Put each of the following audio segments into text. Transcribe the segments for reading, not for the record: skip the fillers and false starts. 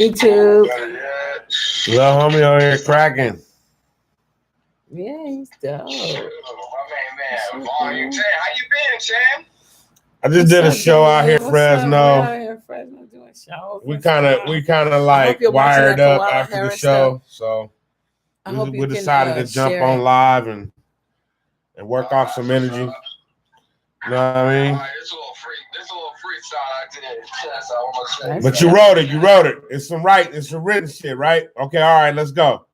YouTube. Little homie on here cracking. Yeah, he's dope. My man. How you been, Chan? I just did a show out here, Fresno. Out here, Fresno doing shows. We kind of like wired up after the show, so we decided to jump on live and work off some energy. You know what I mean? This little freestyle I did. But you wrote it. It's some written shit, right? Okay, all right, let's go.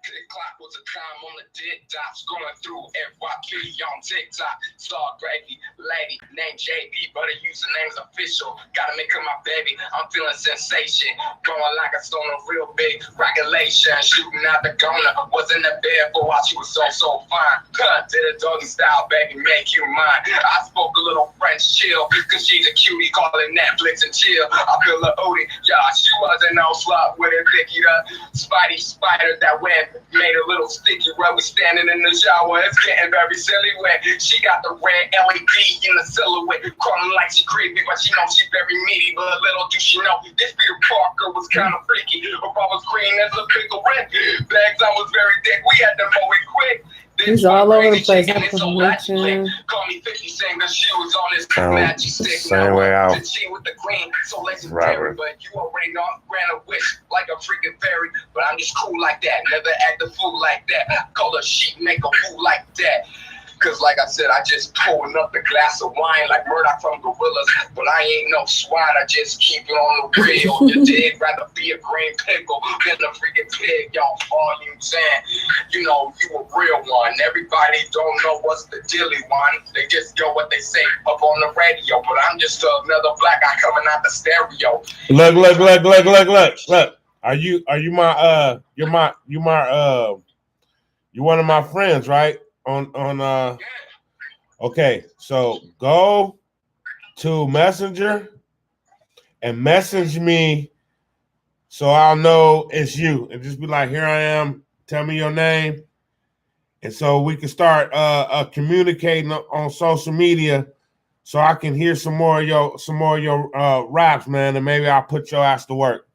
Tick clock was a time on the dick dots going through FYP on TikTok. Saw Gravy, lady named JB, but her username's official. Gotta make her my baby. I'm feeling sensation. Going like a stone, a real big regulation. Shooting out the gunner. Was in the bed for while she was so fine. Did a doggy style, baby, make you mine. I spoke a little French chill, cause she's a cutie, calling Netflix and chill. I feel a Odie, yeah, she wasn't no slut with a dicky, the Spidey spider that web made a little sticky rub. We standing in the shower, it's getting very silly wet. She got the red LED in the silhouette, crawling like she creepy, but she knows she very meaty. But little do she know, this Peter Parker was kind of freaky. Her bra was green as a pickle red. Bags on was very thick, we had to mow it quick. He's all over the place. Call me 50 saying the shoes on his magic stick. Same way out. The G with the green, so legendary. But you already know I'm grant a wish like a freaking fairy. But I'm just cool like that. Never act a fool like that. Call a sheep, make a fool like that. Cause like I said, I just pouring up the glass of wine like Murdoch from Gorillas. But I ain't no swine, I just keep it on the real. You dig? Rather be a green pickle than a freaking pig, y'all. All you saying, you know, you a real one. Everybody don't know what's the dilly one. They just go what they say up on the radio. But I'm just another black guy coming out the stereo. Look. You're one of my friends, right? Okay, so go to Messenger and message me so I'll know it's you, and just be like, here I am, tell me your name, and so we can start communicating on social media so I can hear some more of your raps, man, and maybe I'll put your ass to work.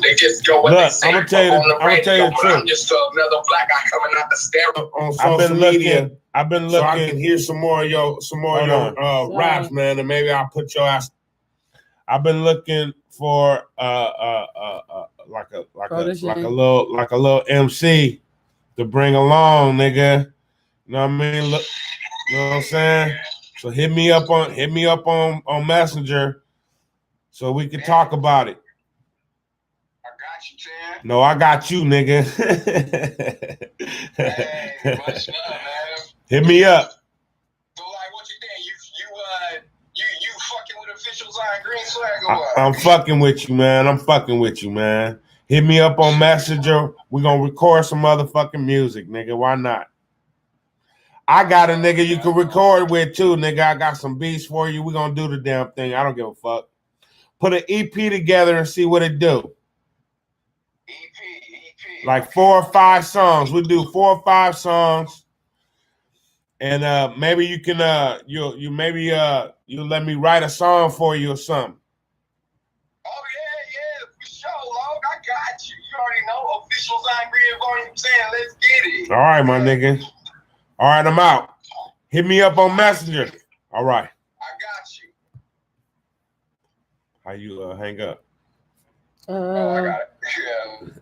They just go what they say. I'm gonna tell you the truth. I'm just another black guy coming out the stereo on social media. I've been looking. So I can hear some more of your raps, man, and maybe I'll put your ass. I've been looking for like a little MC to bring along, nigga. You know what I mean? Look, you know what I'm saying? So hit me up on Messenger so we can talk about it. No, I got you, nigga. Hey, much love, man. Hit me up. So, like, what you think? You fucking with officials on Green Swag or what? I'm fucking with you, man. Hit me up on Messenger. We're gonna record some motherfucking music, nigga. Why not? I got a nigga you can record with too, nigga. I got some beats for you. We're gonna do the damn thing. I don't give a fuck. Put an EP together and see what it do. Like 4 or 5 songs. We'll do 4 or 5 songs. And maybe you can you'll let me write a song for you or something. Oh yeah, for sure, Log. I got you. You already know officials on Green Volume 10. Let's get it. All right, my nigga. All right, I'm out. Hit me up on Messenger. All right. I got you. How you hang up? I got it. Yeah.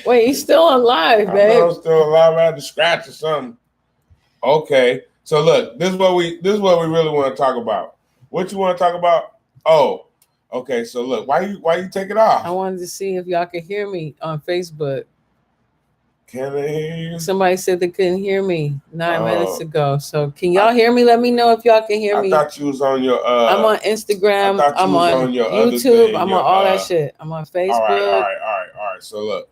Wait, he's still alive, babe. I'm still alive. I had to scratch or something. Okay. So look, this is what we really want to talk about. What you want to talk about? Oh, okay. So look, why you take it off? I wanted to see if y'all could hear me on Facebook. Can they hear you? Somebody said they couldn't hear me 9 minutes ago. So can y'all hear me? Let me know if y'all can hear me. I thought you was on your I'm on Instagram. I'm on YouTube. I'm on all that shit. I'm on Facebook. All right. So look.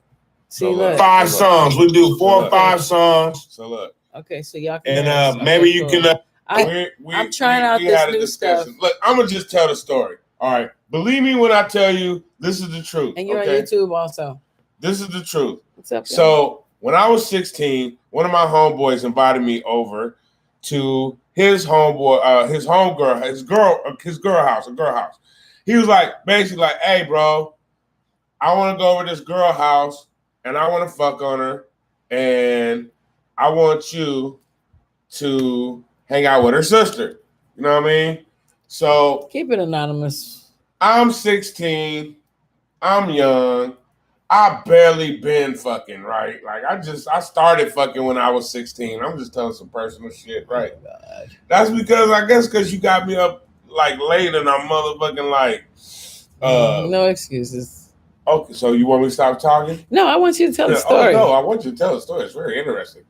See, look. 5 songs. We do 4 or 5 songs. So look. Okay, so y'all can. And maybe you can. I'm trying out this new stuff. Look, I'm gonna just tell the story. All right. Believe me when I tell you this is the truth. And you're on YouTube also. This is the truth. What's up, So when I was 16, one of my homeboys invited me over to his homeboy, his homegirl, his girl house. He was like, basically like, hey, bro, I want to go over to this girl house and I want to fuck on her and I want you to hang out with her sister. You know what I mean? So keep it anonymous. I'm 16. I'm young. I barely been fucking, right? Like I started fucking when I was 16. I'm just telling some personal shit, right? Oh, God. That's because I guess because you got me up like late and I'm motherfucking like no excuses. Okay, so you want me to stop talking? No, I want you to tell the story. Oh no, I want you to tell the story. It's very interesting.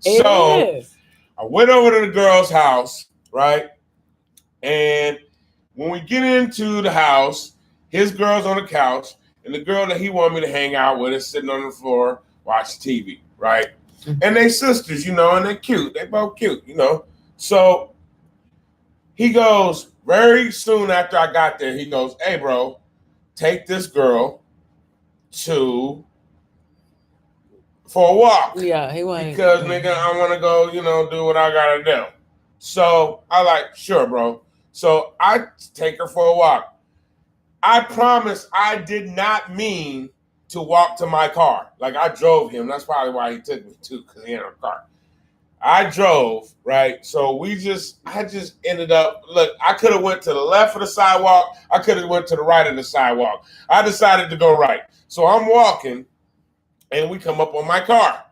I went over to the girl's house, right? And when we get into the house, his girl's on the couch, and the girl that he wanted me to hang out with is sitting on the floor watching TV, right? Mm-hmm. And they sisters, and they're cute. They both cute, So he goes, very soon after I got there, he goes, hey, bro, take this girl for a walk. Yeah, he wanted because nigga, I want to go, do what I gotta do. So I like, sure, bro. So I take her for a walk. I promise I did not mean to walk to my car. Like I drove him. That's probably why he took me too, because he had a car. I drove, right? So I just ended up, look, I could have went to the left of the sidewalk. I could have went to the right of the sidewalk. I decided to go right. So I'm walking and we come up on my car.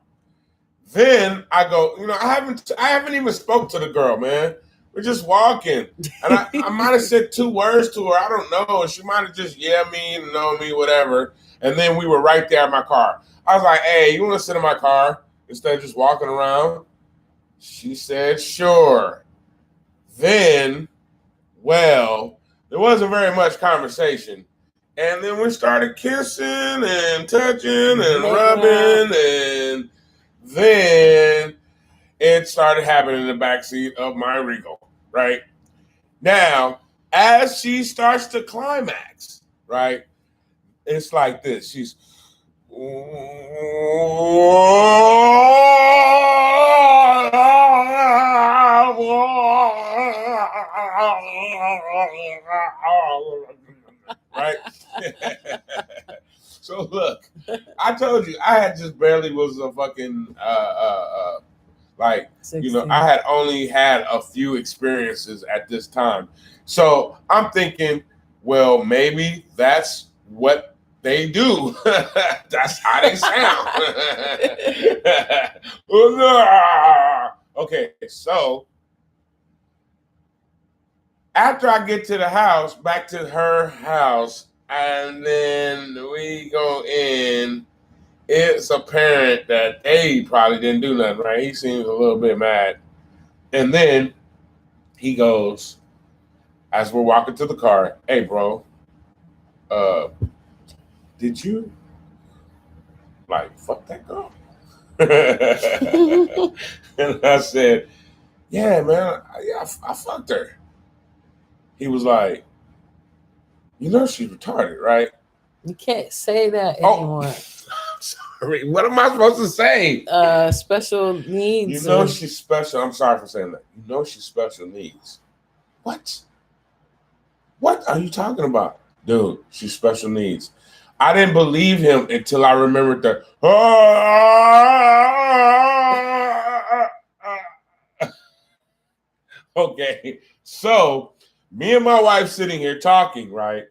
Then I go, I haven't even spoke to the girl, man. We're just walking. And I might have said 2 words to her. I don't know. She might have just me, know me, whatever. And then we were right there at my car. I was like, hey, you want to sit in my car instead of just walking around? She said, sure. Then, well, there wasn't very much conversation. And then we started kissing and touching and rubbing. And then it started happening in the backseat of my Regal, right? Now, as she starts to climax, right, it's like this. She's... right? So look, I told you I had just barely was a fucking like 16. I had only had a few experiences at this time. So I'm thinking, well, maybe that's what they do. That's how they sound. Okay, so after I get to the house, back to her house, and then we go in, it's apparent that they probably didn't do nothing, right? He seems a little bit mad. And then he goes, as we're walking to the car, hey, bro, did you, fuck that girl? And I said, yeah, man, I fucked her. He was like, she's retarded, right? You can't say that anymore. Sorry, what am I supposed to say? Special needs. She's special. I'm sorry for saying that. She's special needs. What? What are you talking about? Dude, she's special needs. I didn't believe him until I remembered the... Okay, so me and my wife sitting here talking, right?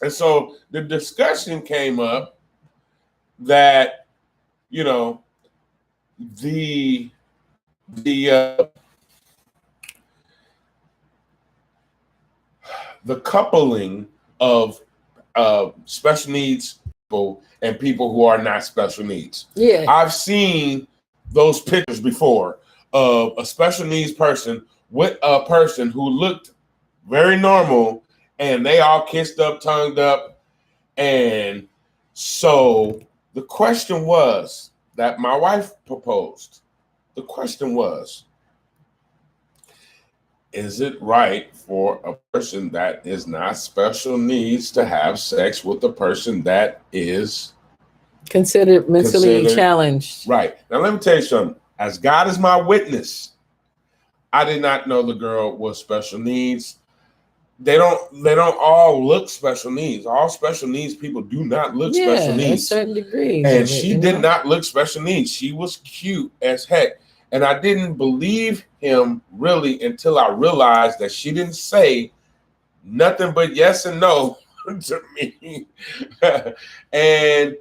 And so the discussion came up that, the coupling of special needs people and people who are not special needs. Yeah. I've seen those pictures before of a special needs person with a person who looked very normal, and they all kissed up, tongued up. And so the question was that my wife proposed. The question was, is it right for a person that is not special needs to have sex with a person that is considered mentally challenged? Right. Now, let me tell you something. As God is my witness, I did not know the girl was special needs. They don't all look special needs. All special needs people do not look special needs. Certain degrees. And she did not look special needs. She was cute as heck. And I didn't believe him really until I realized that she didn't say nothing but yes and no to me. and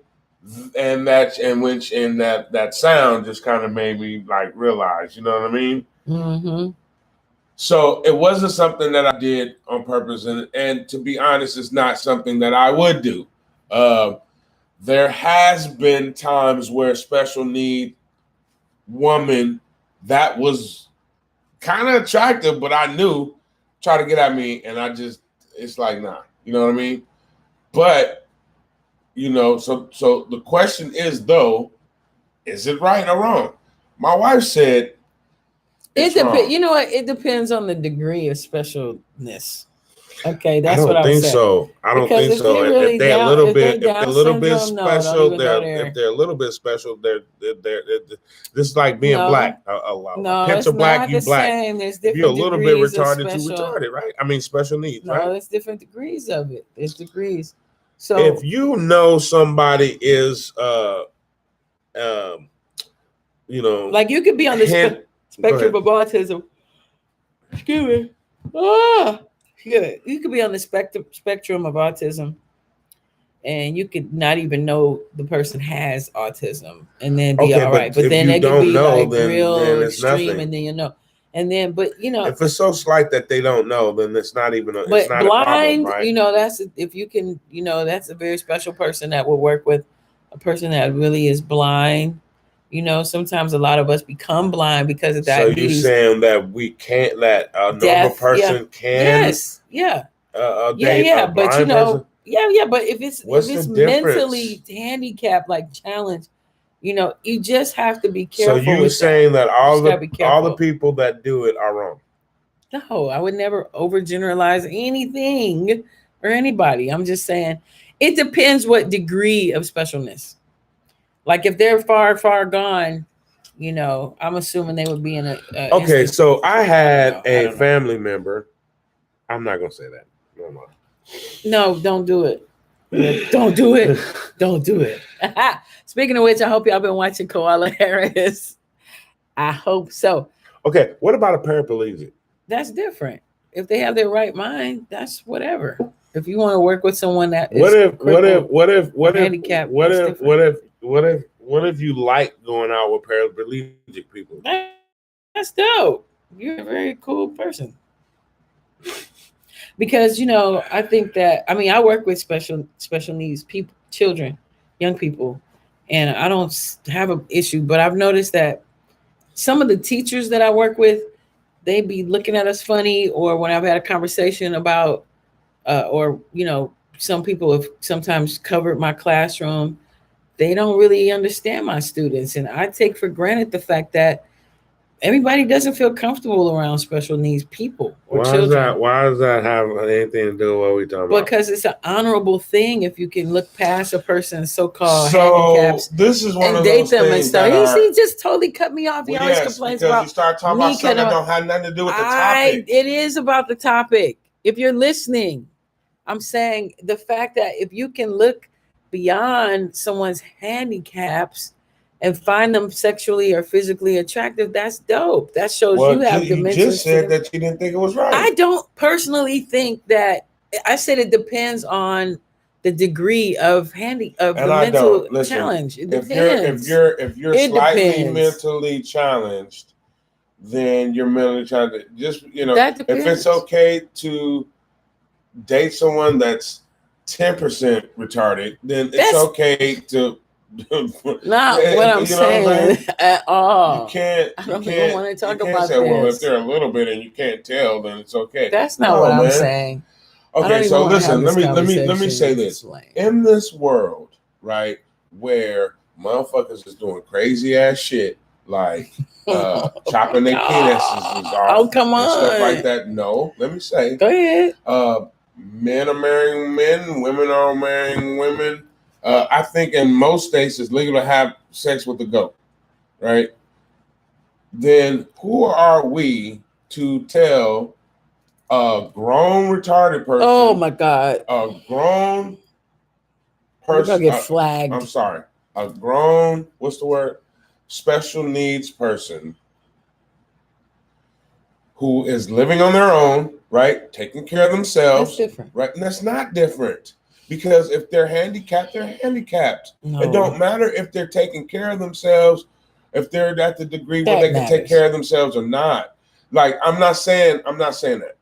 that sound just kind of made me like realize, you know what I mean? Mm-hmm. So it wasn't something that I did on purpose, and to be honest, it's not something that I would do. There has been times where special need woman that was kind of attractive, but I knew try to get at me, and it's like, nah, you know what I mean? But so the question is though, is it right or wrong? My wife said it depends. You know what? It depends on the degree of specialness. Okay, that's what I think say. So. I don't think so. If they're a little bit special, if they're a little bit special, they're this is like being black. A pinch of black, you black. There's different if you're a little bit retarded, you retarded, right? I mean, special needs, right? No, there's different degrees of it. There's degrees. So if you know somebody is, like you could be on the spectrum of autism. Excuse me. You could be on the spectrum of autism, and you could not even know the person has autism, and then be all right. But then it could be like real extreme, and then but if it's so slight that they don't know, then it's not even. But it's not blind, a problem, right? that's if you can, that's a very special person that will work with a person that really is blind. Sometimes a lot of us become blind because of diabetes. So you're saying that we can't let a normal person can? Yes, yeah. But but if it's mentally handicapped, like challenged, you just have to be careful. So you're saying that all the people that do it are wrong? No, I would never overgeneralize anything or anybody. I'm just saying it depends what degree of specialness. Like if they're far, far gone, I'm assuming they would be in a okay, so I had a family member. I'm not gonna say that. No, don't do it. Don't do it. Don't do it. Speaking of which, I hope y'all been watching Koala Harris. I hope so. Okay, what about a paraplegic? That's different. If they have their right mind, that's whatever. If you want to work with someone that is handicapped, what if you like going out with paraplegic people? That's dope. You're a very cool person. Because I think that I work with special needs people, children, young people, and I don't have an issue. But I've noticed that some of the teachers that I work with, they be looking at us funny, or when I've had a conversation about, some people have sometimes covered my classroom. They don't really understand my students, and I take for granted the fact that everybody doesn't feel comfortable around special needs people or children. Why does that have anything to do with what we're talking about? Because it's an honorable thing if you can look past a person's so-called handicaps. This is one and of date those them things and stuff. He just totally cut me off. He always complains about you start talking about something that don't have nothing to do with the topic. It is about the topic. If you're listening, I'm saying the fact that if you can look beyond someone's handicaps and find them sexually or physically attractive, that's dope. That shows you have dimensions. You just said that you didn't think it was right. I don't personally think that. I said it depends on the degree of mental challenge. It depends. If you're slightly mentally challenged, then you're mentally challenged. Just if it's okay to date someone that's 10% retarded, then it's okay to. Not what I'm saying at all. I don't want to talk about this. Well, if they're a little bit and you can't tell, then it's okay. That's not what I'm saying. Okay, so listen. Let me say this. In this world, right, where motherfuckers is doing crazy ass shit like chopping their penises off, come on, and stuff like that. No, let me say. Go ahead. Men are marrying men. Women are marrying women. I think in most states it's legal to have sex with a goat, right? Then who are we to tell a grown retarded person? Oh my God! A grown person. We're gonna get flagged. I'm sorry. A grown, what's the word? Special needs person who is living on their own, right? Taking care of themselves. That's different. Right? And that's not different. Because if they're handicapped, they're handicapped. No. It don't matter if they're taking care of themselves, if they're at the degree where they can take care of themselves or not. Like, I'm not saying that.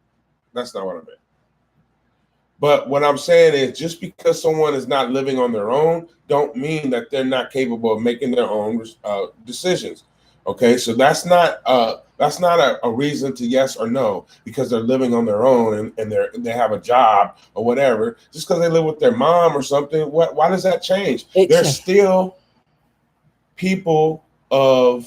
That's not what I meant. But what I'm saying is, just because someone is not living on their own, don't mean that they're not capable of making their own decisions. Okay, so that's not a reason to yes or no because they're living on their own and they have a job or whatever. Just because they live with their mom or something, why does that change? They're still people they're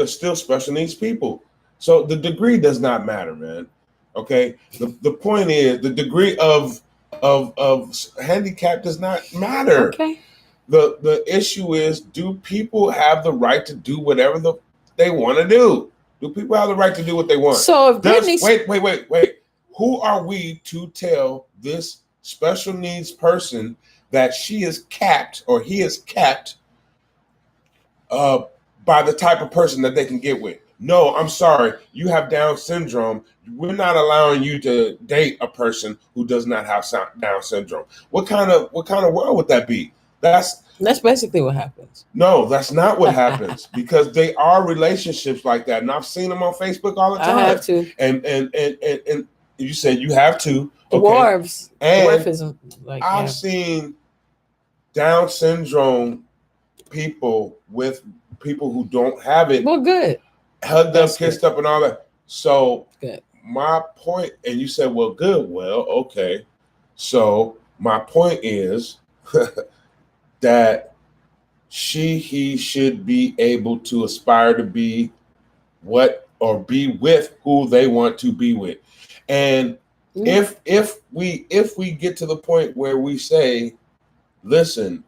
still special needs people. So the degree does not matter, man. Okay, the point is the degree of handicap does not matter. Okay. The issue is, do people have the right to do whatever they want to do? Do people have the right to do what they want? So if wait. Who are we to tell this special needs person that she is capped or he is capped by the type of person that they can get with? No, I'm sorry. You have Down syndrome. We're not allowing you to date a person who does not have Down syndrome. What kind of world would that be? That's basically what happens. No, that's not what happens because they are relationships like that, and I've seen them on Facebook all the time. I have to. And you said you have to. Dwarves. And dwarfism. I've seen Down syndrome people with people who don't have it. Well, good. Hugged up, kissed up, and all that. So good. My point, and you said, well, good. Well, okay. So my point is that he should be able to aspire to be be with who they want to be with. And if we get to the point where we say, listen,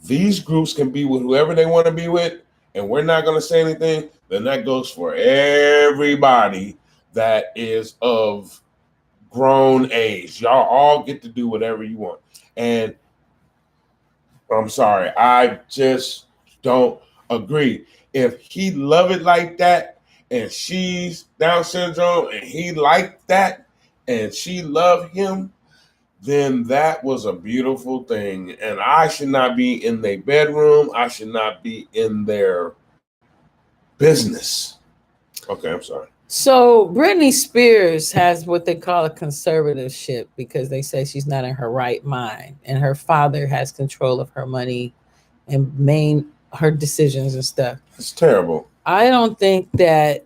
these groups can be with whoever they want to be with, and we're not going to say anything, then that goes for everybody that is of grown age. Y'all all get to do whatever you want. And I'm sorry, I just don't agree. If he love it like that, and she's Down syndrome, and he liked that, and she loved him, then that was a beautiful thing. And I should not be in their bedroom. I should not be in their business. Okay, I'm sorry. So Britney Spears has what they call a conservatorship because they say she's not in her right mind, and her father has control of her money and her decisions and stuff. It's terrible. I don't think that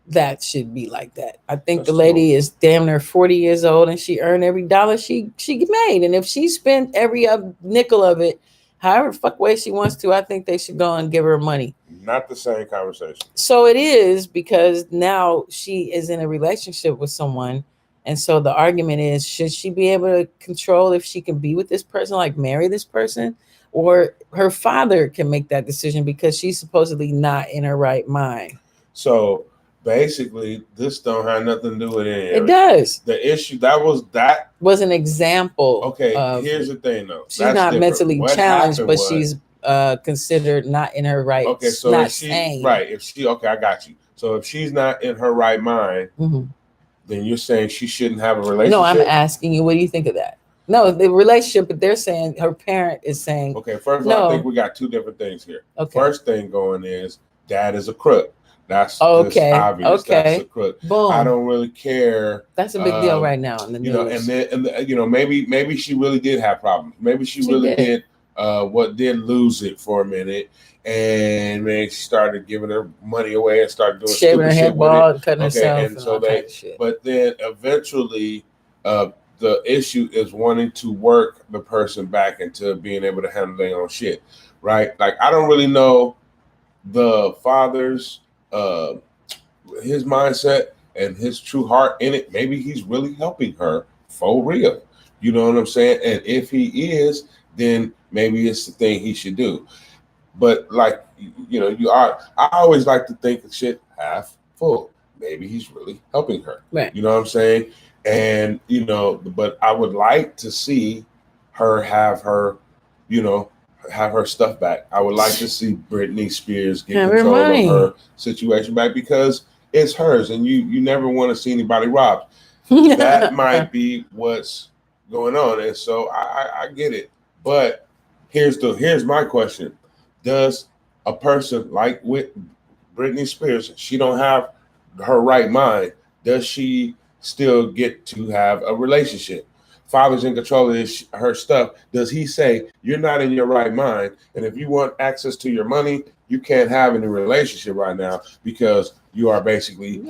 that should be like that. I think the lady is damn near 40 years old and she earned every dollar she made, and if she spent every nickel of it however fuck way she wants to, I think they should go and give her money. Not the same conversation. So it is, because now she is in a relationship with someone. And so the argument is, should she be able to control if she can be with this person, like marry this person? Or her father can make that decision because she's supposedly not in her right mind. So basically, this don't have nothing to do with any of it. It does. The issue, that was an example. Okay, here's the thing, though. She's not different. Mentally challenged, but she's considered not in her right. Okay, so not if she, sane. Right, okay, I got you. So if she's not in her right mind, then you're saying she shouldn't have a relationship? No, I'm asking you, what do you think of that? No, the relationship, but they're saying, her parent is saying. Okay, first of all, I think we got two different things here. Okay. First thing going is, dad is a crook. That's okay. Obvious. Okay. That's a crook. Boom. I don't really care. That's a big deal right now in the news. Maybe she really did have problems. Maybe she really did lose it for a minute, and then she started giving her money away and started doing shaving her head bald, cutting herself, and so but then eventually, the issue is wanting to work the person back into being able to handle their own shit, right? Like, I don't really know the father's his mindset and his true heart in it. Maybe he's really helping her for real. You know what I'm saying? And if he is, then maybe it's the thing he should do. But I always like to think of shit half full. Maybe he's really helping her. Right. You know what I'm saying? And, you know, but I would like to see her have her, you know, have her stuff back. I would like to see Britney Spears get control of her situation back because it's hers, and you never want to see anybody robbed. That might be what's going on, and so I get it. But here's my question: does a person like with Britney Spears, she don't have her right mind? Does she still get to have a relationship? Father's in control of her stuff. Does he say you're not in your right mind, and if you want access to your money, you can't have any relationship right now because you are basically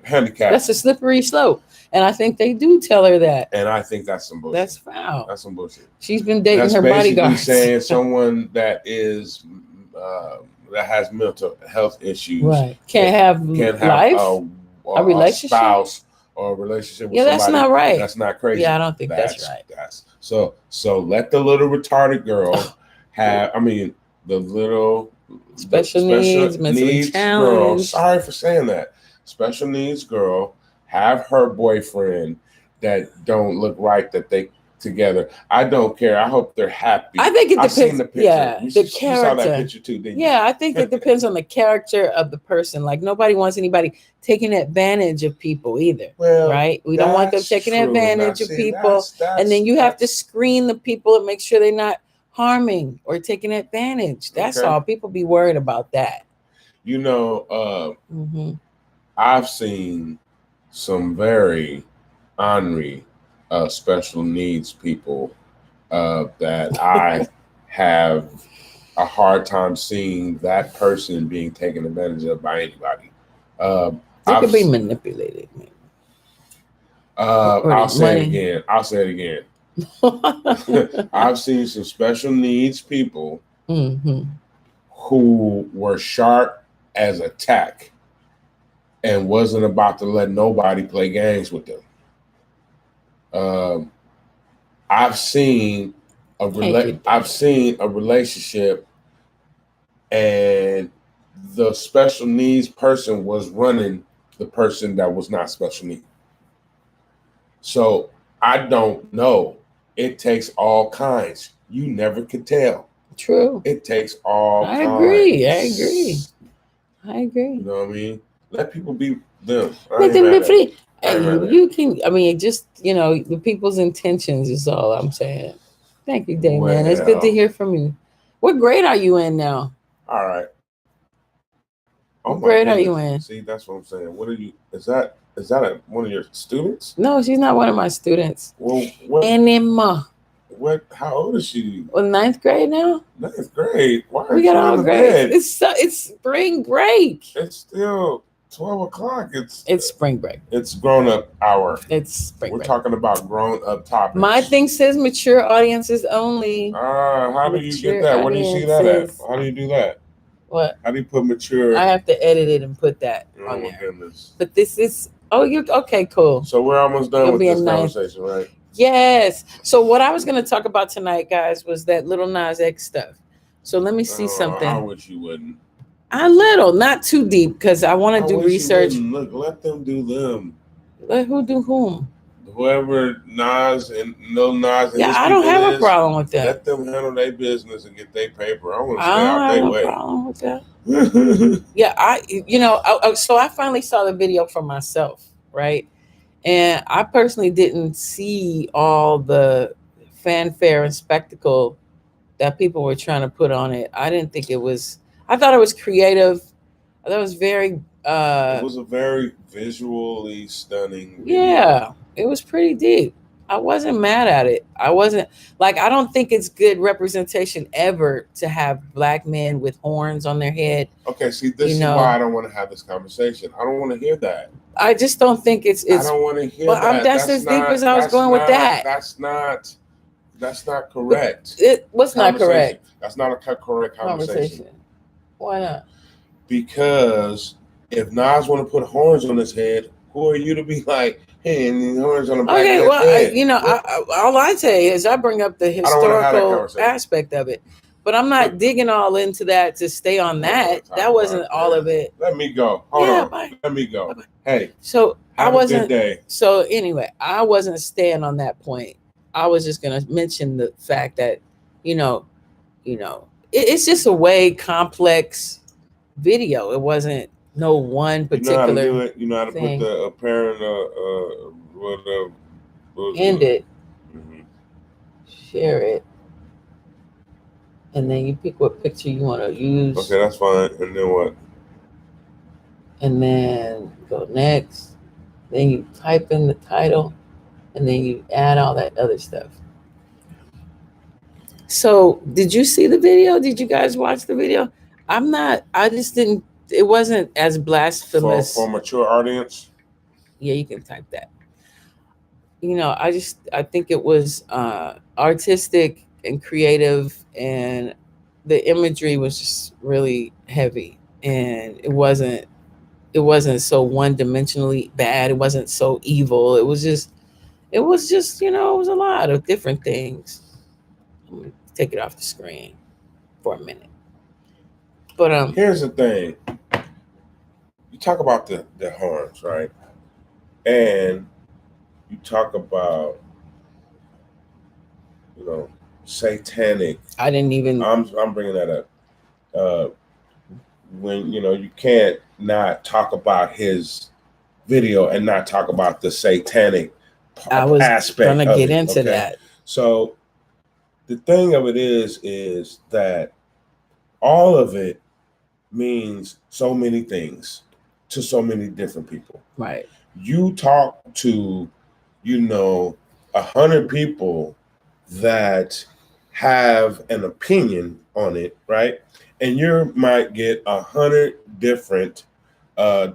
handicapped? That's a slippery slope, and I think they do tell her that. And I think that's some bullshit. That's foul. That's some bullshit. She's been dating that's her bodyguard. Saying someone that is that has mental health issues, right? Can't have life, a relationship, spouse, or a relationship with somebody. That's not right. That's not crazy. Yeah, I don't think that's right. So let the little retarded girl have. I mean, the little special needs, mentally challenged. Girl. Sorry for saying that. Special needs girl have her boyfriend that don't look right that they together. I don't care. I hope they're happy. I think it depends. Seen the picture. Yeah, you character. You saw that picture too, didn't you? Yeah, I think it depends on the character of the person. Like nobody wants anybody taking advantage of people either. Well, right? We don't want them taking advantage of people. And then you have to screen the people and make sure they're not harming or taking advantage. That's all. People be worried about that. You know, I've seen some very ornery special needs people that I have a hard time seeing that person being taken advantage of by anybody. They could be manipulated. I'll say it again. I've seen some special needs people who were sharp as a tack and wasn't about to let nobody play games with them. I've seen a relationship, and the special needs person was running the person that was not special needs. So I don't know. It takes all kinds. You never could tell. True. It takes all kinds. I agree. You know what I mean? Let people be them. Let them be free. You can, I mean, just, you know, the people's intentions is all I'm saying. Thank you, Dave, man. It's good to hear from you. What grade are you in now? All right. What grade are you in? See, that's what I'm saying. What are you, is that one of your students? No, she's not one of my students. Well, what? Anymore. What? How old is she? Well, 9th grade now. 9th grade. Why are we got all grades? Bed? It's spring break. It's still 12 o'clock. It's spring break. It's grown up hour. It's spring break. We're talking about grown up topics. My thing says mature audiences only. How do you get that? Where do you see that at? How do you do that? What? How do you put mature? I have to edit it and put that on there. Goodness. But this is you okay? Cool. So we're almost done with this conversation, right? Yes. So what I was going to talk about tonight, guys, was that Lil Nas X stuff. So let me see something. I wish you wouldn't. Not too deep, because I want to do research. Look, let them do them. Let who do whom? Whoever Nas and Lil Nas. And I don't have a problem with that. Let them handle their business and get their paper. I want to stay out their way. I don't have a problem with that. Yeah, so I finally saw the video for myself, right? And I personally didn't see all the fanfare and spectacle that people were trying to put on it. I didn't think it was. I thought it was creative. I thought it was very. It was a very visually stunning video. Yeah, it was pretty deep. I wasn't mad at it. I don't think it's good representation ever to have black men with horns on their head. Okay, see, this is why I don't want to have this conversation. I don't want to hear that. I just don't think it's. I don't want to hear that. That's as deep as I was going with that. That's not correct. What's not correct? That's not a correct conversation. Why not? Because if Nas want to put horns on his head, who are you to be like, hey, and horns on the back of his head? All I say is I bring up the historical aspect of it. But I'm not digging all into that to stay on that. That wasn't all of it. Let me go. Hold on. Bye. Let me go. Bye-bye. Hey. So I wasn't. A good day. So anyway, I wasn't staying on that point. I was just gonna mention the fact that, it's just a way complex video. It wasn't no one particular. You know how to do it. You know how to put the apparent end it. Mm-hmm. Share it. And then you pick what picture you want to use. Okay, that's fine. And then what? And then go next. Then you type in the title, and then you add all that other stuff. So, did you see the video? Did you guys watch the video? I just didn't. It wasn't as blasphemous. For mature audience? Yeah, you can type that. I think it was artistic and creative, and the imagery was just really heavy, and it wasn't so one-dimensionally bad. It wasn't so evil. It was just it was a lot of different things. I'm gonna take it off the screen for a minute. But here's the thing. You talk about the horns, right? And you talk about satanic. I didn't even. I'm bringing that up. When you can't not talk about his video and not talk about the satanic aspect. I was gonna get into that. So the thing of it is that all of it means so many things to so many different people. Right. You talk to 100 people that have an opinion on it, right? And you might get 100 different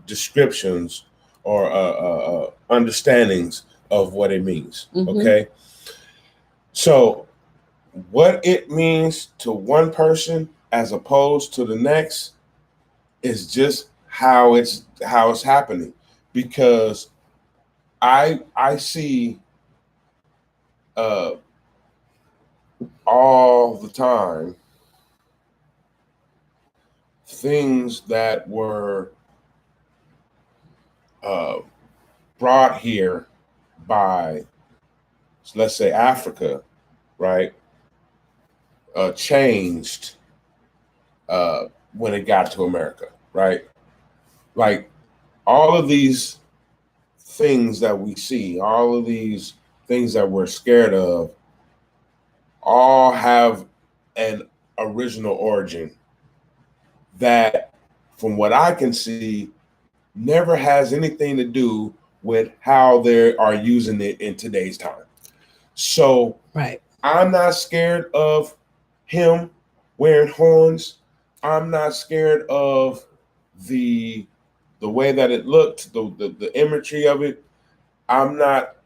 descriptions or understandings of what it means. Mm-hmm. Okay. So what it means to one person as opposed to the next is just how it's happening. Because I see all the time things that were brought here by, let's say, Africa, right? Changed when it got to America, right? Like all of these things that we see, all of these things that we're scared of, all have an original origin that, from what I can see, never has anything to do with how they are using it in today's time. So right. I'm not scared of him wearing horns. I'm not scared of the way that it looked, the imagery of it. I'm not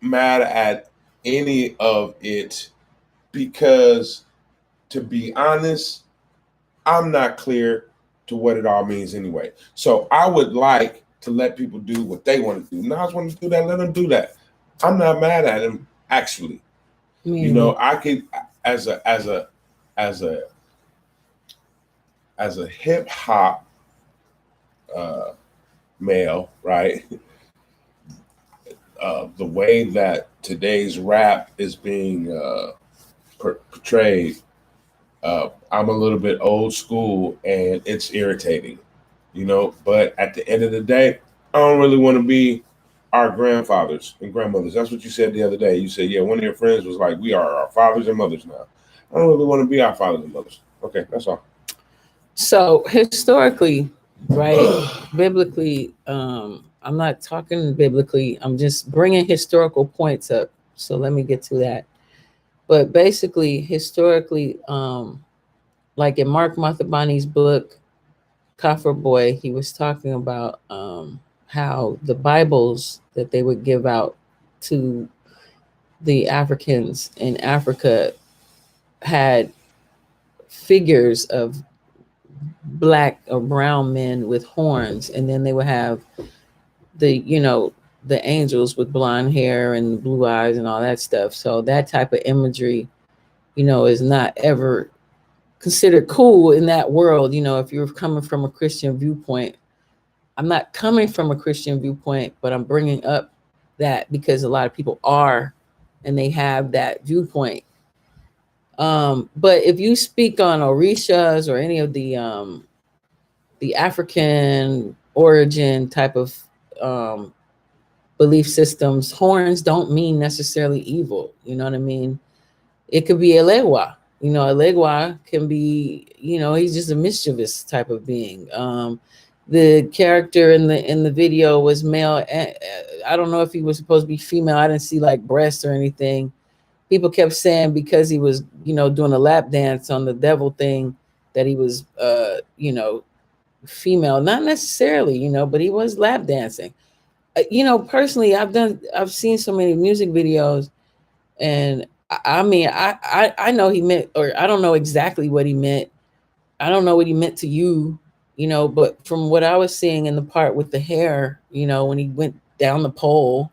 mad at any of it because, to be honest, I'm not clear to what it all means anyway. So I would like to let people do what they want to do. Nas want to do that, let them do that. I'm not mad at him, actually. Mm-hmm. I could, as a hip hop male, right? The way that today's rap is being portrayed, I'm a little bit old school and it's irritating, but at the end of the day, I don't really want to be our grandfathers and grandmothers. That's what you said the other day. You said, yeah, one of your friends was like, we are our fathers and mothers now. I don't really want to be our fathers and mothers. Okay, that's all. So historically, right, biblically, I'm not talking biblically. I'm just bringing historical points up. So let me get to that. But basically, historically, like in Mark Mathabani's book, Coffer Boy, he was talking about how the Bibles that they would give out to the Africans in Africa had figures of black or brown men with horns, and then they would have the angels with blonde hair and blue eyes and all that stuff. So that type of imagery, is not ever considered cool in that world. You know, if you're coming from a Christian viewpoint, I'm not coming from a Christian viewpoint, but I'm bringing up that because a lot of people are, and they have that viewpoint. But if you speak on Orishas or any of the African origin type of belief systems, horns don't mean necessarily evil. You know what I mean? It could be Elegua. You know, Elegua can be, you know, he's just a mischievous type of being. The character in the video was male. I don't know if he was supposed to be female. I didn't see like breasts or anything. People kept saying because he was, you know, doing a lap dance on the devil thing that he was, you know, female. Not necessarily, you know, but he was lap dancing. You know, personally, I've seen so many music videos, and I mean, I know he meant, or I don't know exactly what he meant. I don't know what he meant to you, you know, but from what I was seeing in the part with the hair, you know, when he went down the pole,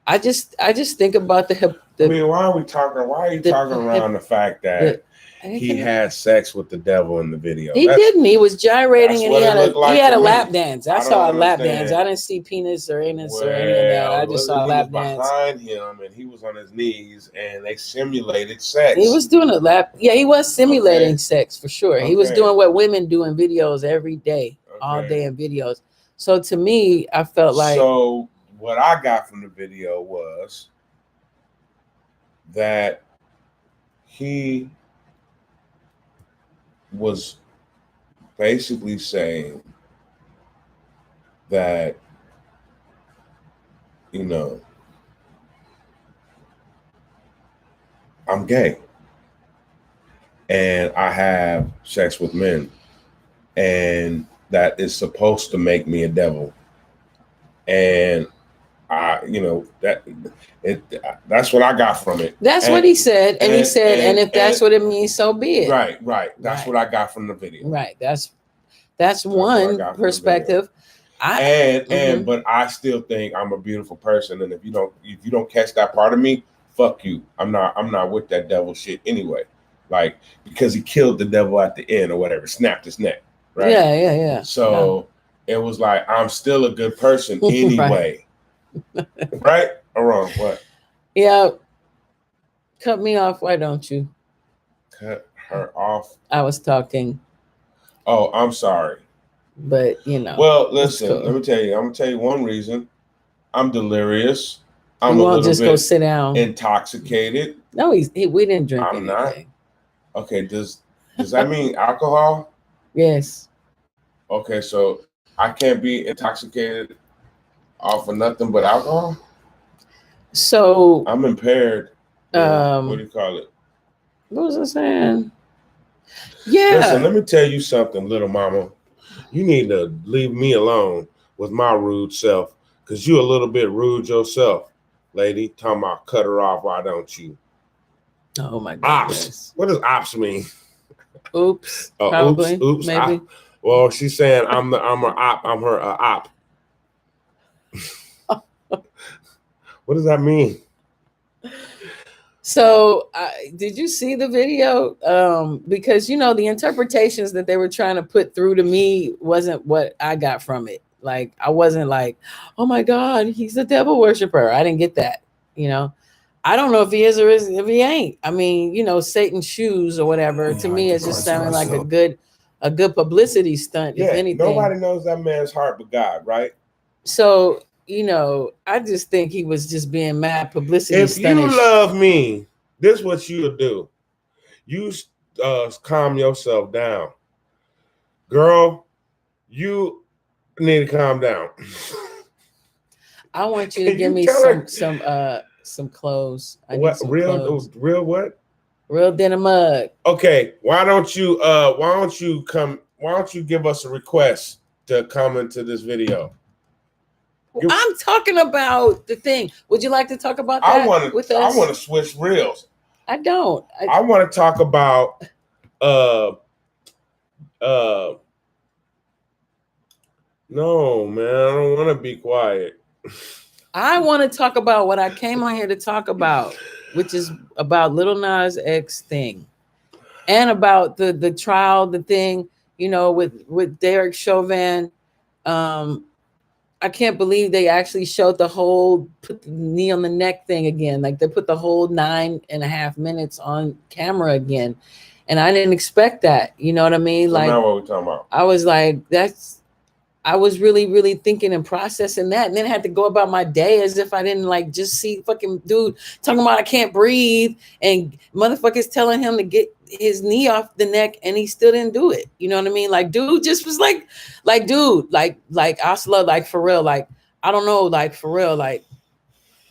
I just think about I mean, why are you talking around the fact that he had sex with the devil in the video? He didn't. He was gyrating and he had a lap dance. I saw a lap dance. I didn't see penis or anus or any of that. I just saw a lap dance. Behind him, and he was on his knees, and they simulated sex. He was doing a lap. Yeah, he was simulating sex for sure. He was doing what women do in videos every day, all day in videos. So to me, I felt like. So what I got from the video was that he was basically saying that, you know, I'm gay and I have sex with men, and that is supposed to make me a devil. And you know, that's what I got from it. That's what he said. And he said, and if that's what it means, so be it. Right. That's what I got from the video. Right. That's one perspective. But I still think I'm a beautiful person. And if you don't catch that part of me, fuck you. I'm not with that devil shit anyway. Like, because he killed the devil at the end or whatever, snapped his neck. Right. Yeah. So it was like, I'm still a good person anyway. Right or wrong? What? Yeah. Cut me off. Why don't you? Cut her off. I was talking. Oh, I'm sorry. But you know. Well, listen. Cool. Let me tell you. I'm gonna tell you one reason. I'm delirious. I'm a little just bit go sit down. Intoxicated. No, we didn't drink. I'm anything. Not. Okay. Does that mean alcohol? Yes. Okay, so I can't be intoxicated off of nothing but alcohol? So I'm impaired. What do you call it? What was I saying? Yeah. Listen, let me tell you something, little mama. You need to leave me alone with my rude self, because you a little bit rude yourself, lady. Talking about cut her off, why don't you? Oh my goodness. Ops. What does ops mean? Oops. Probably. Oops. Maybe. Well, she's saying I'm her op. I'm her op. What does that mean? So, did you see the video? Because, you know, the interpretations that they were trying to put through to me wasn't what I got from it. Like, I wasn't like, oh my God, he's a devil worshiper. I didn't get that, you know. I don't know if he is or if he ain't. I mean, you know, Satan's shoes or whatever. To me, it's just sounding like a good publicity stunt, if anything. Nobody knows that man's heart but God, right? So, you know, I just think he was just being mad publicity. If you love me, this is what you'll do. You calm yourself down. Girl, you need to calm down. I want you to give me some clothes. What real what? Real denim mug. Okay, why don't you give us a request to come into this video? I'm talking about the thing. Would you like to talk about that with us? I want to switch reels. I don't. I want to talk about no, man, I don't want to be quiet. I want to talk about what I came on here to talk about, which is about Lil Nas X thing. and about the trial, the thing, with Derek Chauvin. I can't believe they actually showed put the knee on the neck thing again. Like they put the whole 9.5 minutes on camera again. And I didn't expect that. You know what I mean? So like now what we talking about? I was like, I was really, really thinking and processing that. And then I had to go about my day as if I didn't like just see fucking dude talking about I can't breathe and motherfuckers telling him to get his knee off the neck and he still didn't do it. You know what I mean? Like, dude just was like, dude, like Oslo, like for real. Like, I don't know, like for real, like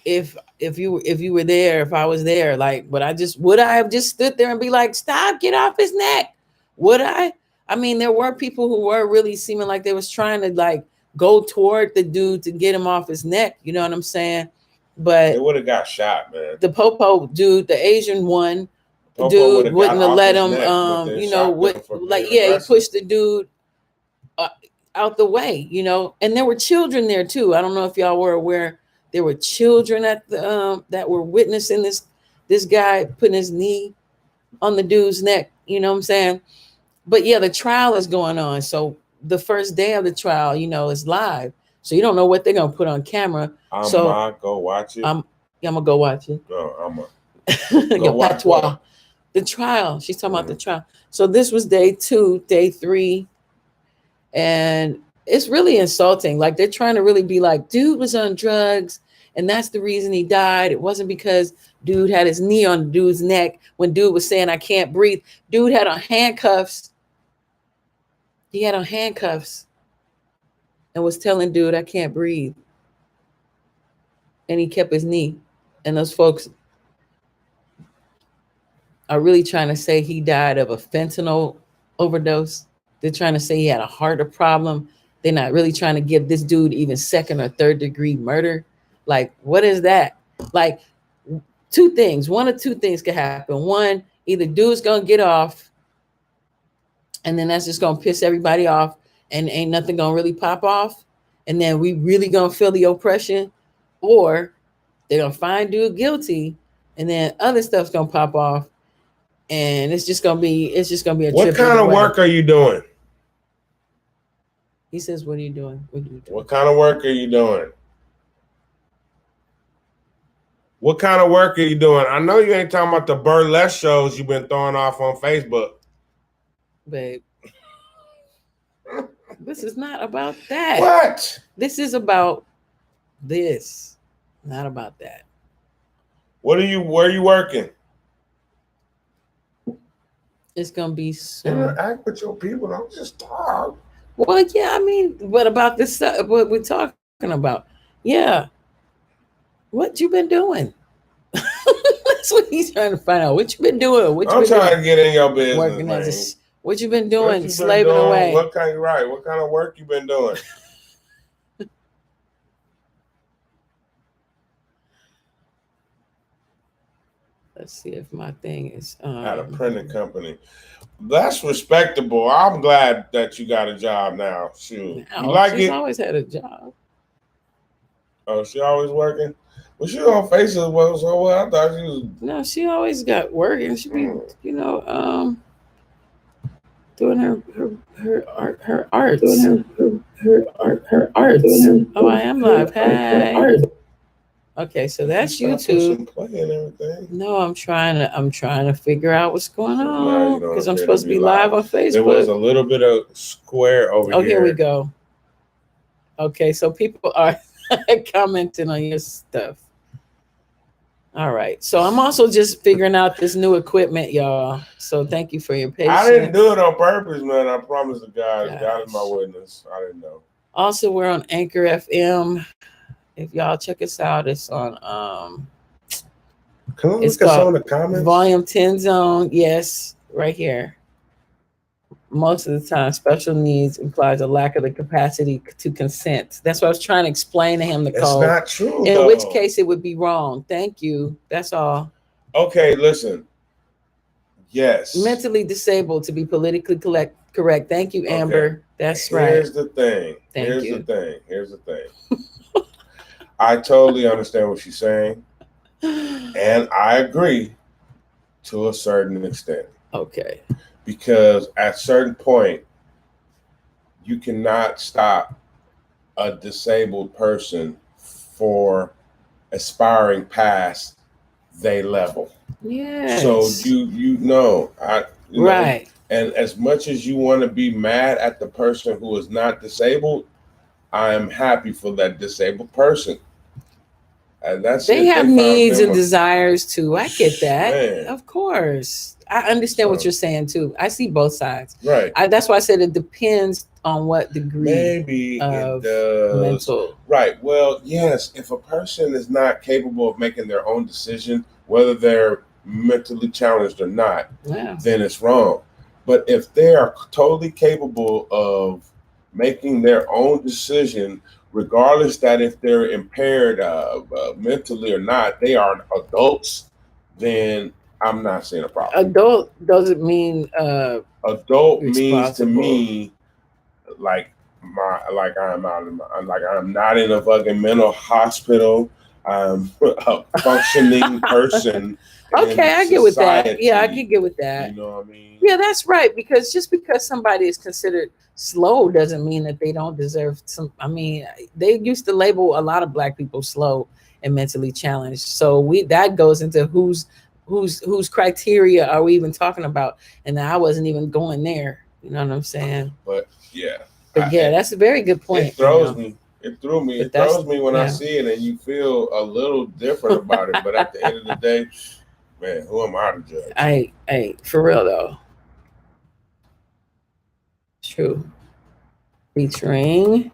if you were there, if I was there, like, would I have just stood there and be like, stop, get off his neck? Would I? I mean, there were people who were really seeming like they was trying to like go toward the dude to get him off his neck. You know what I'm saying? But they would have got shot, man. The Popo dude, the Asian one, dude wouldn't have let him. He pushed the dude out the way. And there were children there too. I don't know if y'all were aware. There were children at the that were witnessing this guy putting his knee on the dude's neck. You know what I'm saying? But yeah, the trial is going on. So the first day of the trial, is live. So you don't know what they're gonna put on camera. I'm gonna go watch it. I'm gonna go watch it. I'm gonna go watch it. The trial. She's talking about the trial. So this was day 2, day 3, and it's really insulting. Like they're trying to really be like, dude was on drugs, and that's the reason he died. It wasn't because dude had his knee on dude's neck when dude was saying I can't breathe. Dude had on handcuffs. He had on handcuffs and was telling dude, I can't breathe. And he kept his knee. And those folks are really trying to say he died of a fentanyl overdose. They're trying to say he had a heart problem. They're not really trying to give this dude even 2nd or 3rd degree murder. Like, what is that? Like, 2 things. One of 2 things could happen. One, either dude's going to get off, and then that's just going to piss everybody off, and ain't nothing going to really pop off. And then we really going to feel the oppression. Or they're going to find dude guilty, and then other stuff's going to pop off. And it's just going to be a what trip. What kind of work are you doing? He says, what are you doing? What kind of work are you doing? What kind of work are you doing? I know you ain't talking about the burlesque shows you've been throwing off on Facebook. Babe, this is not about that. What? This is about this, not about that. Where are you working? It's gonna be interact with your people. Don't just talk. Well, yeah, I mean, what about this stuff? What we're talking about? Yeah. What you been doing? That's what he's trying to find out. What you been doing? I'm trying to get in your business. What you been doing? Slaving away. What kind of work you been doing? Let's see if my thing is at a printing company. That's respectable. I'm glad that you got a job now. Shoot. No, you like she's always had a job. Oh, she always working? Well, she on Facebook, so well, I thought she was. No, she always got work, and she be, doing her arts. Doing her arts. Oh, I am live. Hey. Okay, so that's YouTube. No, I'm trying to figure out what's going on because I'm supposed to be live on Facebook. There was a little bit of square over here. Oh, here we go. Okay, so people are commenting on your stuff. All right. So I'm also just figuring out this new equipment, y'all. So thank you for your patience. I didn't do it on purpose, man. I promise to God. God is my witness. I didn't know. Also, we're on Anchor FM. If y'all check us out, it's on can we look at some of the comments? Volume 10 Zone. Yes, right here. Most of the time, special needs implies a lack of the capacity to consent. That's what I was trying to explain to him. The code. It's not true. In which case, it would be wrong. Thank you. That's all. Okay, listen. Yes. Mentally disabled to be politically correct. Thank you, Amber. Okay. That's right. Here's the thing. Here's the thing. I totally understand what she's saying, and I agree to a certain extent. Okay. Because at a certain point, you cannot stop a disabled person for aspiring past their level. Yes. So you know, right. And as much as you want to be mad at the person who is not disabled, I am happy for that disabled person. And they have needs and desires too. I get that. Man. Of course. I understand what you're saying too. I see both sides. Right. That's why I said it depends on what degree maybe of it does. Mental. Right. Well, yes, if a person is not capable of making their own decision, whether they're mentally challenged or not, then it's wrong. But if they are totally capable of making their own decision, regardless that if they're impaired mentally or not, they are adults, then I'm not seeing a problem. Adult doesn't mean adult means to me like I'm not in a fucking mental hospital. I'm a functioning person. Okay, I get with that. Yeah, I can get with that. You know what I mean? Yeah, that's right. Because just because somebody is considered slow doesn't mean that they don't deserve some. I mean, they used to label a lot of Black people slow and mentally challenged. So that goes into whose criteria are we even talking about? And I wasn't even going there. You know what I'm saying? But yeah. But yeah, that's a very good point. It throws me. It threw me. It throws me when I see it, and you feel a little different about it. But at the end of the day, man, who am I to judge? Hey, for real though. True. Featuring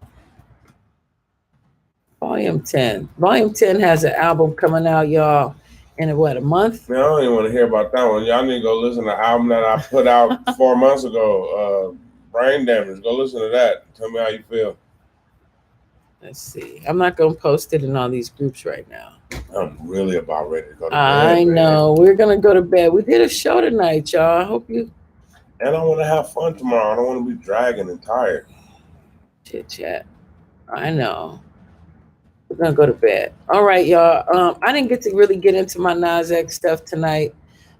Volume 10. Volume 10 has an album coming out, y'all, in a month? Man, I don't even want to hear about that one. Y'all need to go listen to the album that I put out 4 months ago. Brain Damage. Go listen to that. Tell me how you feel. Let's see. I'm not going to post it in all these groups right now. I'm really about ready to go to bed. I know. We're going to go to bed. We did a show tonight, y'all. I hope you... And I want to have fun tomorrow. I don't want to be dragging and tired. Chit chat. I know. We're going to go to bed. All right, y'all. I didn't get to really get into my Nas X stuff tonight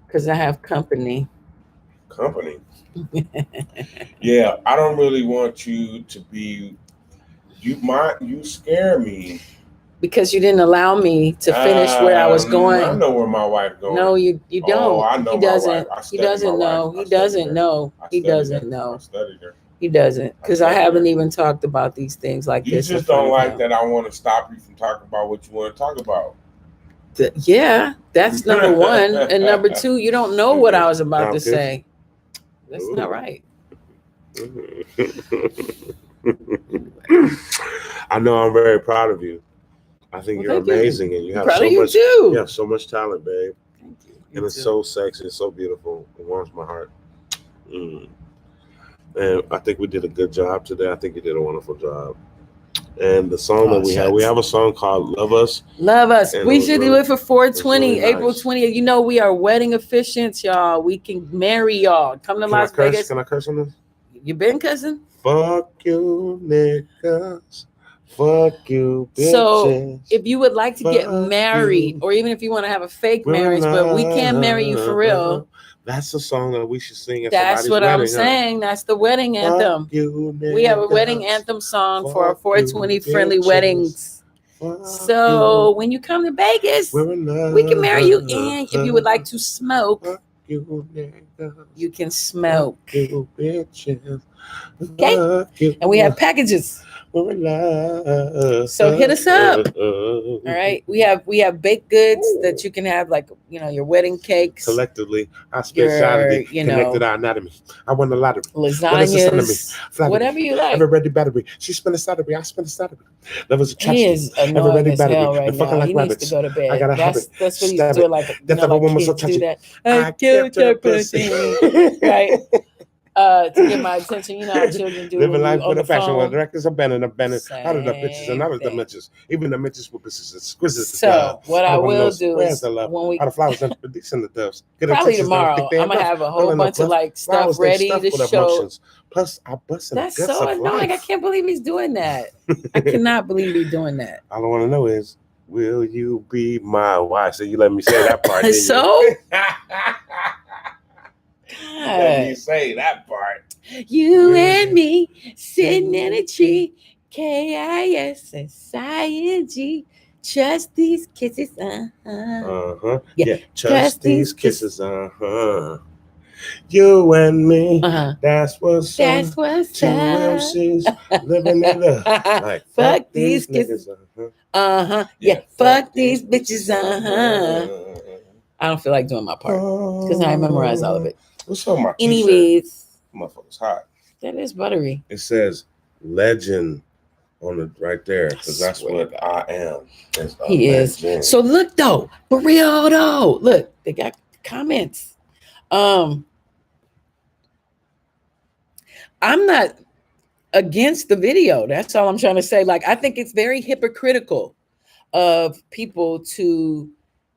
because I have company. Company? Yeah, I don't really want you to be... You scare me. Because you didn't allow me to finish where I was going. I know where my wife going. No, you don't. Oh, I know he doesn't. He doesn't know. He doesn't know. He doesn't know. I studied her. He doesn't. Because I haven't even talked about these things like this. You just don't like that I want to stop you from talking about what you want to talk about. Yeah, that's number one. And number two, you don't know what I was about to say. That's not right. I know I'm very proud of you. I think you're amazing, and you have so much. You have so much talent, babe. Thank you. And it's so sexy, it's so beautiful. It warms my heart. And I think we did a good job today. I think you did a wonderful job. And the song that we have a song called "Love Us." Love Us. We should do it for 420, really April 20th. You know we are wedding officiants, y'all. We can marry y'all. Come to Las Vegas. Can I curse on this? You been cussing? Fuck you, niggas. Fuck you, bitches. So if you would like to get married, or even if you want to have a fake marriage, but we can't marry you for real. That's the song that we should sing at That's what wedding, I'm saying. That's the wedding anthem. We have a wedding anthem song for our 420 friendly weddings. So when you come to Vegas, we can marry you. And if you would like to smoke, you can smoke. Okay? And we have packages. So hit us up. All right. We have baked goods that you can have, like, your wedding cakes. Collectively, I spent Saturday connected our anatomy. I won the lottery. Lasagnas. Whatever you like. Ever ready battery. She spent a Saturday. I spent a Saturday. That was a tragedy. He is annoying as hell right now. He needs to go to bed. I got a habit. That's what he's doing. Like, Death of a woman so touchy. I killed your pussy. Right. To get my attention, how children do. Living life with a fashion, where directors abandoned, out of the bitches and out of the bitches, even the bitches with bitches exquisite. So what I will do is when we out of flowers and decent the doves. Probably tomorrow, I'm gonna have a whole bunch of like stuff ready to show. Plus, I bust. That's so annoying. I can't believe he's doing that. I cannot believe he's doing that. All I want to know is, will you be my wife? So you let me say that part. So. Let me say that part. You and me sitting in a tree. KISSING. Trust these kisses. Yeah. Trust these kisses. You and me. That's what's up. That's what's Two MCs living it up. Like fuck these kisses. Yeah. Fuck these bitches. I don't feel like doing my part because I memorized all of it. What's on my Anyways, motherfucker's hot. That is buttery. It says legend on it right there because that's what I am. He is. So look though, for real though. Look, they got comments. I'm not against the video. That's all I'm trying to say. Like, I think it's very hypocritical of people to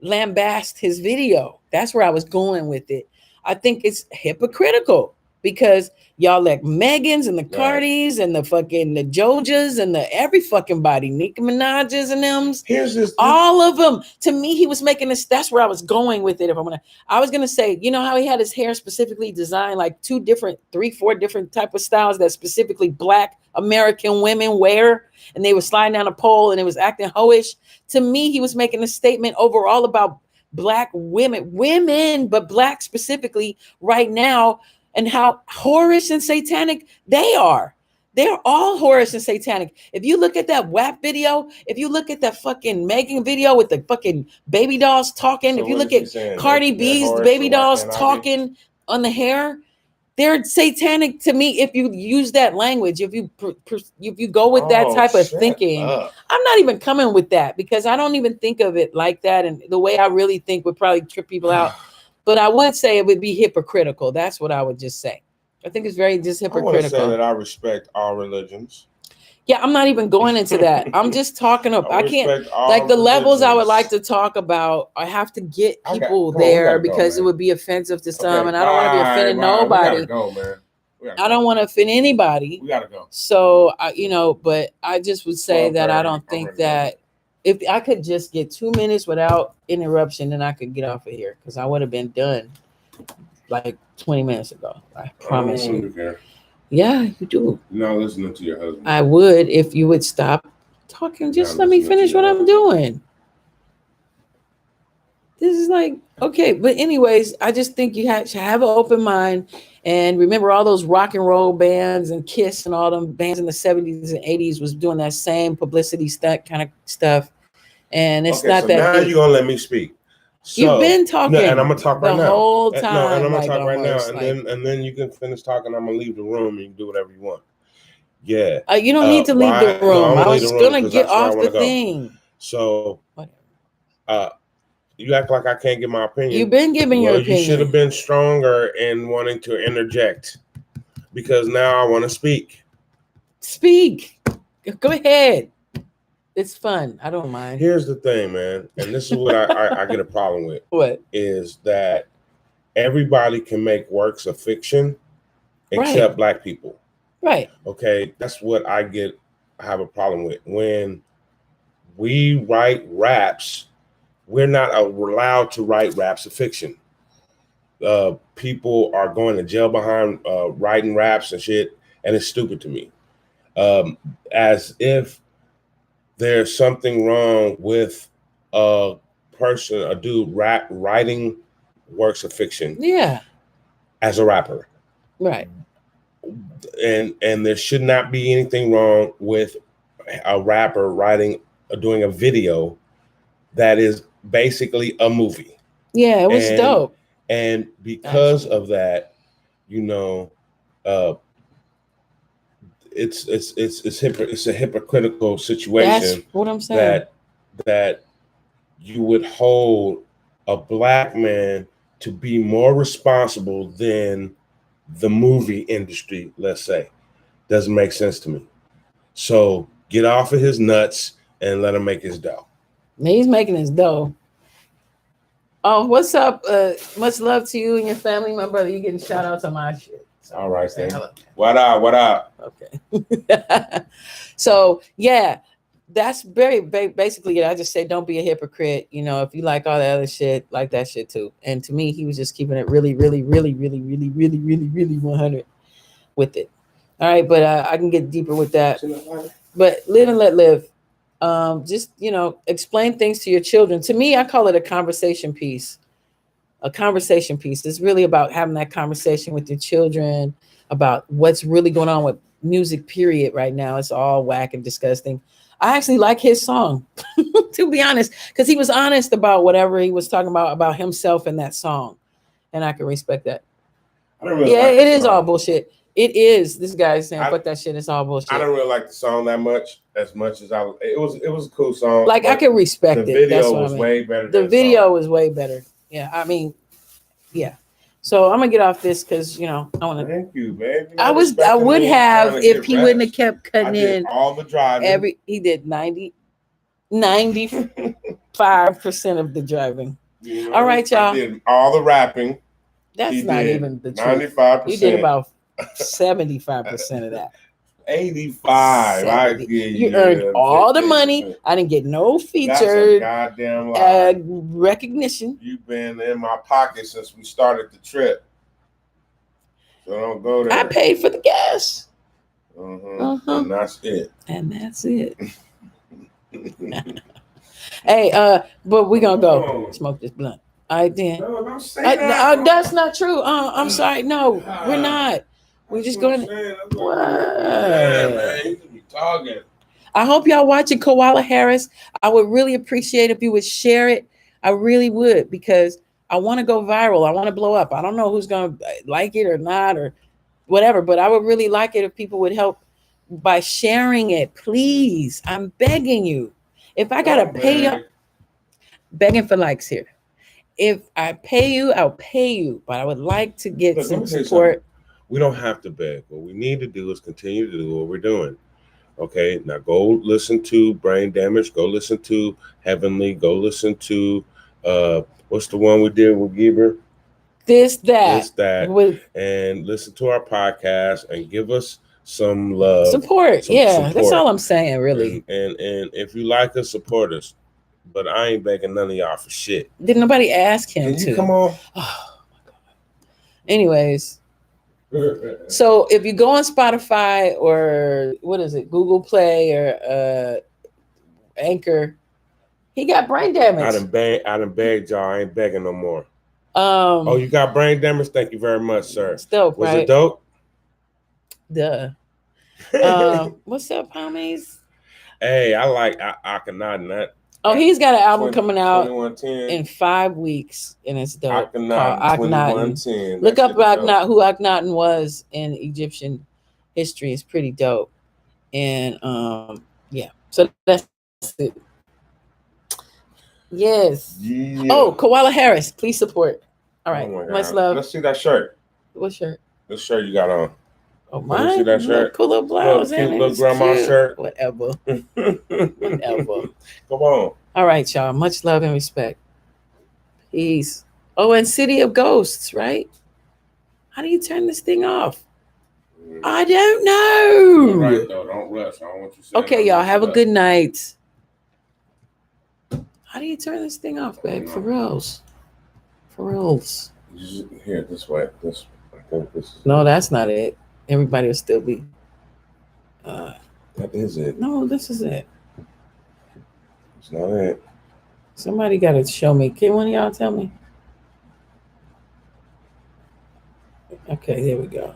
lambast his video. That's where I was going with it. I think it's hypocritical because y'all like Megans and the Cardis and the fucking the Jojas and the every fucking body, Nicki Minaj's and them's. Here's this, all of them. To me, he was making this. That's where I was going with it. I was gonna say, you know how he had his hair specifically designed, like 4 different type of styles that specifically Black American women wear, and they were sliding down a pole and it was acting hoish. To me, he was making a statement overall about Black women, but Black specifically right now, and how whorish and satanic they are. They're all whorish and satanic. If you look at that WAP video, if you look at that fucking Megan video with the fucking baby dolls talking, if you look at Cardi B's baby dolls talking on the hair, they're satanic to me. If you use that language, if you go with that type of thinking, I'm not even coming with that because I don't even think of it like that. And the way I really think would probably trip people out. But I would say it would be hypocritical. That's what I would just say. I think it's very just hypocritical. I want to say that I respect all religions. Yeah, I'm not even going into that. I'm just talking about, I can't, like the levels I would like to talk about, I have to get people there because it would be offensive to some, and I don't want to be offending nobody. We gotta go, man. I don't want to offend anybody. We gotta go. So, but I just would say that I don't think that if I could just get 2 minutes without interruption, then I could get off of here because I would have been done like 20 minutes ago. I promise you. Yeah, you do. You're not listening to your husband. I would if you would stop talking. Just let me finish what I'm doing. This is like, okay. But anyways, I just think you should have an open mind. And remember all those rock and roll bands and Kiss and all them bands in the 70s and 80s was doing that same publicity stunt kind of stuff. And it's not that. Now you're going to let me speak. So, you've been talking, and I'm gonna talk right now the whole time. No, and I'm gonna talk right now, and then you can finish talking. I'm gonna leave the room, and you can do whatever you want. Yeah, you don't need to leave the room. I was gonna get off the thing. So, you act like I can't give my opinion. You've been giving your opinion. You should have been stronger in wanting to interject, because now I want to speak. Speak. Go ahead. It's fun. I don't mind. Here's the thing, man. And this is what I get a problem with. What? Is that everybody can make works of fiction except Black people. Right. Okay. That's what I have a problem with. When we write raps, we're not allowed to write raps of fiction. People are going to jail behind writing raps and shit. And it's stupid to me. As if there's something wrong with a dude writing works of fiction. Yeah. As a rapper. Right. And there should not be anything wrong with a rapper doing a video that is basically a movie. Yeah, it was dope. And because of that, it's a hypocritical situation. That's what I'm saying. That you would hold a Black man to be more responsible than the movie industry, let's say. Doesn't make sense to me. So get off of his nuts and let him make his dough. He's making his dough. Oh, what's up? Much love to you and your family, my brother. You getting shout outs on my shit. So, all right, Stan. What up? Okay. So yeah, that's very basically it. I just say don't be a hypocrite. You know, if you like all that other shit, like that shit too. And to me, he was just keeping it really, really, really, really, really, really, really, really 100 with it. All right, but I can get deeper with that. But live and let live. Just explain things to your children. To me, I call it a conversation piece. A conversation piece. It's really about having that conversation with your children about what's really going on with music. Period. Right now, it's all whack and disgusting. I actually like his song, to be honest, because he was honest about whatever he was talking about himself in that song, and I can respect that. It is all bullshit. It is. This guy's saying, "Fuck that shit." It's all bullshit. I don't really like the song that much. As much as it was a cool song. Like I can respect it. The video was way better. The video was way better. Yeah, I mean, yeah. So I'm gonna get off this because I want to. Thank you, baby. I would have if he wouldn't have kept cutting in all the driving. He did 95% of the driving. All right, y'all. I did all the rapping. That's not even the truth. 95%. You did about 75% of that. 85. You earned all the money. I didn't get no featured goddamn lie. Recognition. You've been in my pocket since we started the trip. So don't go there. I paid for the gas. And that's it. And that's it. Hey, but we're gonna go smoke this blunt. All right, then. No, don't say that. That's not true. I'm sorry. No, we're not. We're just going to. What? Man, you can be talking. I hope y'all watching Koala Harris. I would really appreciate if you would share it. I really would, because I want to go viral. I want to blow up. I don't know who's going to like it or not or whatever, but I would really like it if people would help by sharing it. Please. I'm begging you. If I got to pay you, begging for likes here. If I pay you, I'll pay you. But I would like to get some support. We don't have to beg. What we need to do is continue to do what we're doing. Okay, now go listen to Brain Damage. Go listen to Heavenly. Go listen to what's the one we did with Gieber? This, that. And listen to our podcast and give us some love. Support. That's all I'm saying, really. And if you like us, support us. But I ain't begging none of y'all for shit. Did nobody ask him to? Come on. Oh my God. Anyways. So if you go on Spotify or what is it, Google Play or Anchor, he got Brain Damage. I done begged y'all. I ain't begging no more. You got Brain Damage? Thank you very much, sir. It's dope, Was it dope? Duh. What's up, homies? Hey, I like Akhenaten. Oh, he's got an album coming out in 5 weeks, and it's dope. Akhenaten. Look up who Akhenaten was in Egyptian history. It's pretty dope. And yeah, so that's it. Yes. Yeah. Oh, Koala Harris, please support. All right, much love. Let's see that shirt. What shirt? The shirt you got on. Oh, mine? See that shirt? Cool little blouse. Little grandma shirt. Whatever. Whatever. Come on. All right, y'all. Much love and respect. Peace. Oh, and City of Ghosts, right? How do you turn this thing off? I don't know. All right, though. Don't rush. I don't want you to say okay, y'all. Have a good night. How do you turn this thing off, babe? For reals. For reals. Here, this way. This. I think this is no, that's not it. Everybody will still be. That is it. No, this is it. It's not it. Somebody got to show me. Can one of y'all tell me? Okay, there we go.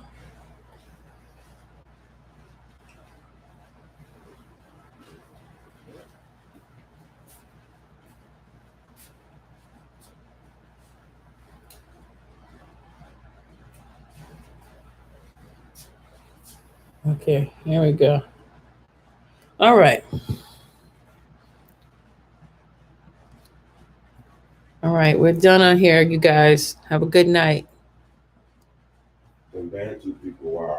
Okay, here we go. All right. All right, we're done on here, you guys. Have a good night. The Bantu people are.